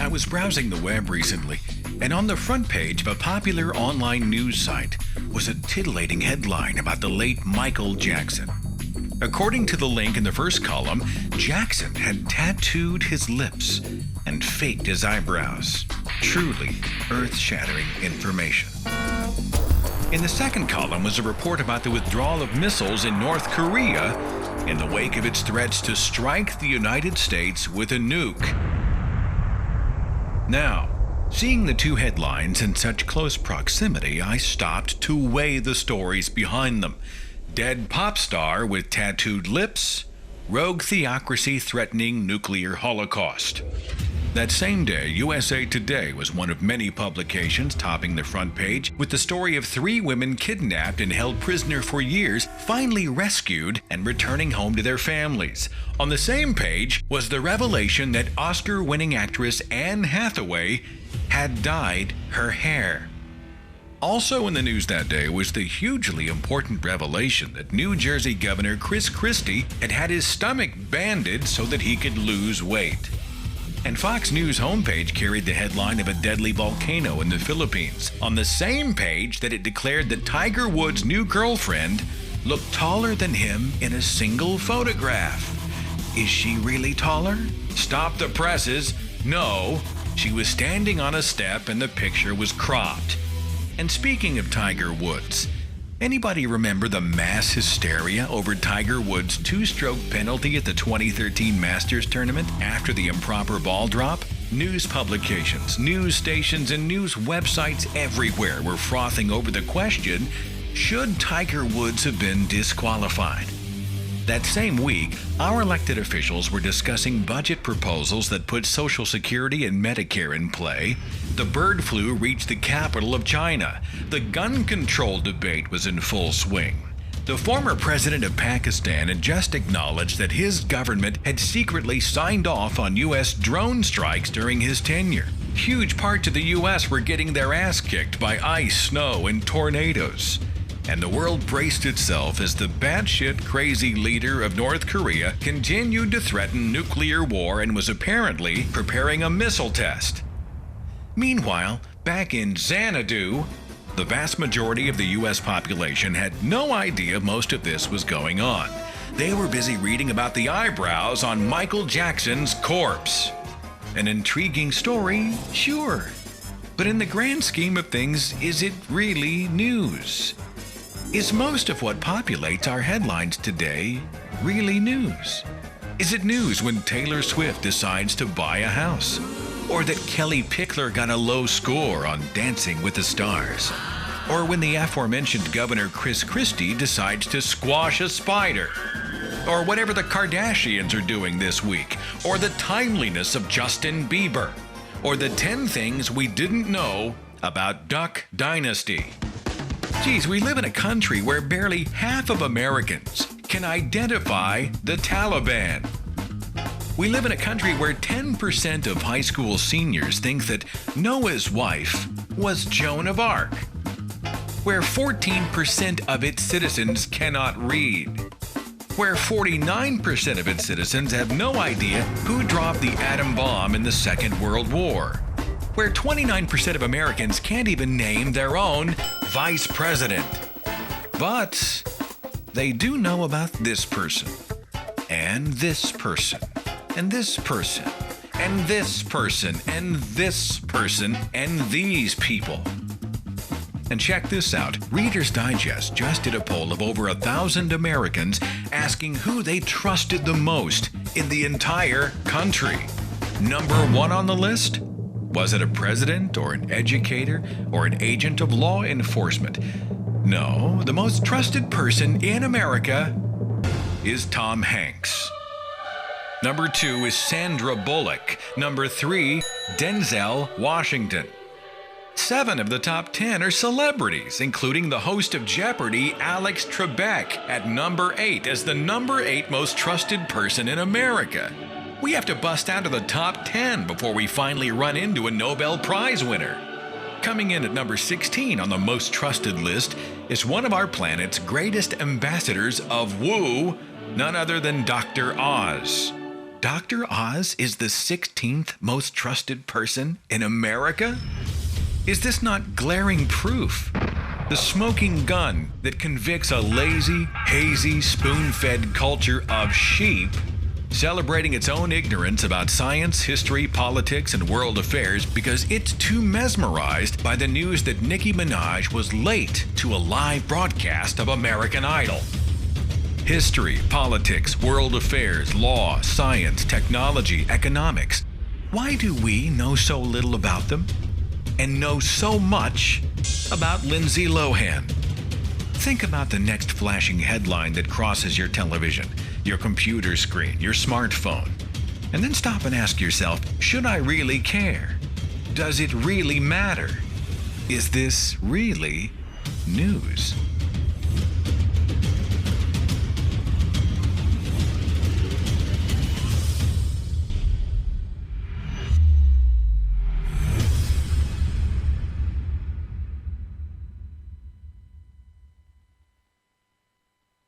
I was browsing the web recently, and on the front page of a popular online news site was a titillating headline about the late Michael Jackson. According to the link in the first column, Jackson had tattooed his lips and faked his eyebrows. Truly earth-shattering information. In the second column was a report about the withdrawal of missiles in North Korea in the wake of its threats to strike the United States with a nuke. Now, seeing the two headlines in such close proximity, I stopped to weigh the stories behind them. Dead pop star with tattooed lips, rogue theocracy threatening nuclear holocaust. That same day, USA Today was one of many publications topping the front page with the story of 3 women kidnapped and held prisoner for years, finally rescued and returning home to their families. On the same page was the revelation that Oscar-winning actress Anne Hathaway had dyed her hair. Also in the news that day was the hugely important revelation that New Jersey Governor Chris Christie had had his stomach banded so that he could lose weight. And Fox News homepage carried the headline of a deadly volcano in the Philippines, on the same page that it declared that Tiger Woods' new girlfriend looked taller than him in a single photograph. Is she really taller? Stop the presses. No, she was standing on a step and the picture was cropped. And speaking of Tiger Woods, anybody remember the mass hysteria over Tiger Woods' 2-stroke penalty at the 2013 Masters tournament after the improper ball drop? News publications, news stations, and news websites everywhere were frothing over the question, should Tiger Woods have been disqualified? That same week, our elected officials were discussing budget proposals that put Social Security and Medicare in play. The bird flu reached the capital of China. The gun control debate was in full swing. The former president of Pakistan had just acknowledged that his government had secretly signed off on U.S. drone strikes during his tenure. Huge parts of the U.S. were getting their ass kicked by ice, snow, and tornadoes. And the world braced itself as the batshit crazy leader of North Korea continued to threaten nuclear war and was apparently preparing a missile test. Meanwhile, back in Xanadu, the vast majority of the U.S. population had no idea most of this was going on. They were busy reading about the eyebrows on Michael Jackson's corpse. An intriguing story, sure. But in the grand scheme of things, is it really news? Is most of what populates our headlines today really news? Is it news when Taylor Swift decides to buy a house? Or that Kelly Pickler got a low score on Dancing with the Stars? Or when the aforementioned Governor Chris Christie decides to squash a spider? Or whatever the Kardashians are doing this week? Or the timeliness of Justin Bieber? Or the 10 things we didn't know about Duck Dynasty? Geez, we live in a country where barely half of Americans can identify the Taliban. We live in a country where 10% of high school seniors think that Noah's wife was Joan of Arc. Where 14% of its citizens cannot read. Where 49% of its citizens have no idea who dropped the atom bomb in the Second World War. Where 29% of Americans can't even name their own vice president. But they do know about this person, and this person, and this person, and this person, and this person, and these people. And check this out. Reader's Digest just did a poll of over 1,000 Americans asking who they trusted the most in the entire country. Number 1 on the list? Was it a president or an educator or an agent of law enforcement? No, the most trusted person in America is Tom Hanks. Number 2 is Sandra Bullock. Number 3, Denzel Washington. 7 of the top 10 are celebrities, including the host of Jeopardy, Alex Trebek, at number 8 as the number 8 most trusted person in America. We have to bust out of the top 10 before we finally run into a Nobel Prize winner. Coming in at number 16 on the most trusted list is one of our planet's greatest ambassadors of woo, none other than Dr. Oz. Dr. Oz is the 16th most trusted person in America? Is this not glaring proof? The smoking gun that convicts a lazy, hazy, spoon-fed culture of sheep, celebrating its own ignorance about science, history, politics, and world affairs because it's too mesmerized by the news that Nicki Minaj was late to a live broadcast of American Idol. History, politics, world affairs, law, science, technology, economics. Why do we know so little about them? And know so much about Lindsay Lohan? Think about the next flashing headline that crosses your television, your computer screen, your smartphone. And then stop and ask yourself, should I really care? Does it really matter? Is this really news?